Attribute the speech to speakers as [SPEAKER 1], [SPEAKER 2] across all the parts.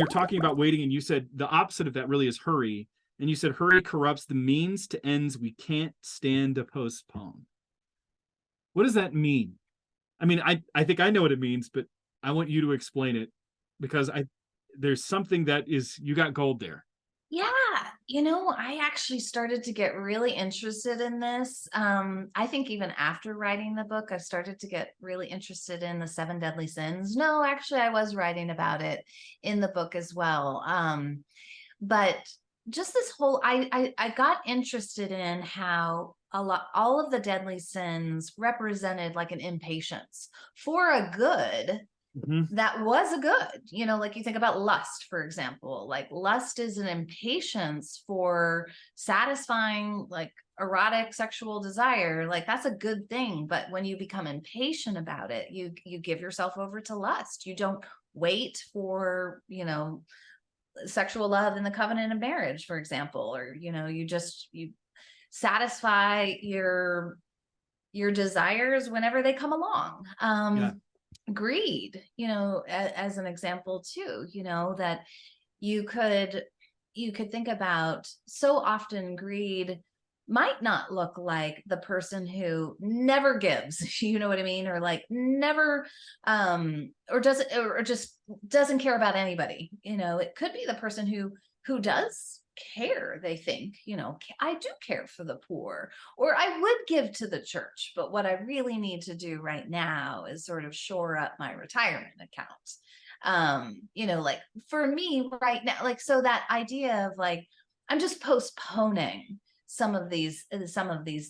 [SPEAKER 1] talking about waiting, and you said the opposite of that really is hurry. And you said hurry corrupts the means to ends we can't stand to postpone. What does that mean? I mean, I think I know what it means, but I want you to explain it, because there's something that is, you got gold there.
[SPEAKER 2] Yeah, I actually started to get really interested in this. I think even after writing the book, I started to get really interested in the seven deadly sins. No, actually, I was writing about it in the book as well. But just this whole, I got interested in how all of the deadly sins represented like an impatience for a good that was a good, like you think about lust, for example. Like lust is an impatience for satisfying like erotic sexual desire. Like that's a good thing. But when you become impatient about it, you give yourself over to lust. You don't wait for, sexual love in the covenant of marriage, for example, or, you satisfy your desires whenever they come along.
[SPEAKER 1] Yeah.
[SPEAKER 2] Greed, as an example too, that you could think about. So often greed might not look like the person who never gives, you know what I mean, or like never or doesn't, or just doesn't care about anybody. It could be the person who does care. They think, I do care for the poor, or I would give to the church, but what I really need to do right now is sort of shore up my retirement account. Like for me right now, like, so that idea of like, I'm just postponing some of these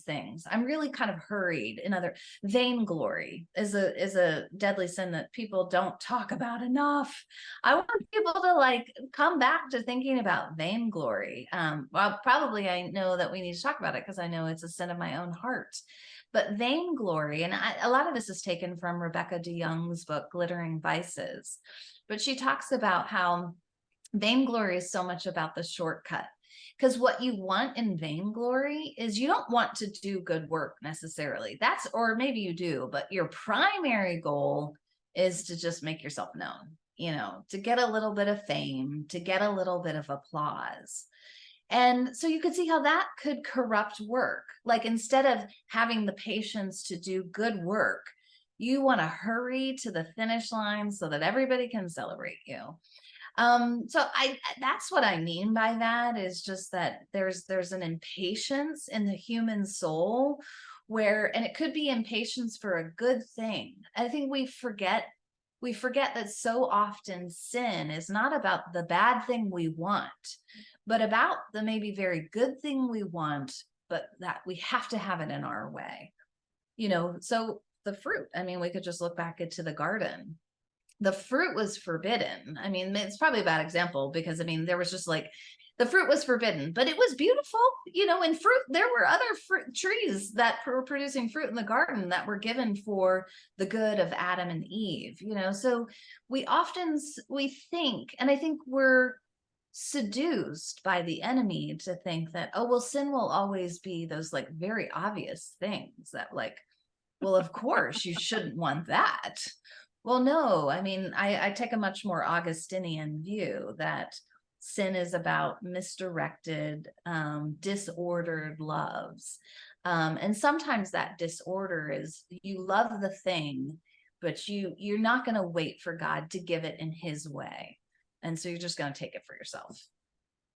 [SPEAKER 2] things. I'm really kind of hurried. Vainglory is a deadly sin that people don't talk about enough. I want people to like come back to thinking about vainglory. Well, probably I know that we need to talk about it because I know it's a sin of my own heart. But vainglory, and a lot of this is taken from Rebecca DeYoung's book, Glittering Vices. But she talks about how vainglory is so much about the shortcut. Because what you want in vainglory is you don't want to do good work necessarily. Or maybe you do, but your primary goal is to just make yourself known, to get a little bit of fame, to get a little bit of applause. And so you could see how that could corrupt work. Like instead of having the patience to do good work, you want to hurry to the finish line so that everybody can celebrate you. So that's what I mean by that, is just that there's an impatience in the human soul and it could be impatience for a good thing. I think we forget that so often sin is not about the bad thing we want, but about the maybe very good thing we want, but that we have to have it in our way. So the fruit, I mean, we could just look back into the garden. The fruit was forbidden. I mean, it's probably a bad example because, I mean, there was just like, the fruit was forbidden, but it was beautiful, and fruit, there were other trees that were producing fruit in the garden that were given for the good of Adam and Eve, so we think, and I think we're seduced by the enemy to think that, oh, well, sin will always be those like very obvious things that like, well, of course you shouldn't want that. Well, no, I mean, I take a much more Augustinian view that sin is about misdirected, disordered loves. And sometimes that disorder is you love the thing, but you're not going to wait for God to give it in his way. And so you're just going to take it for yourself.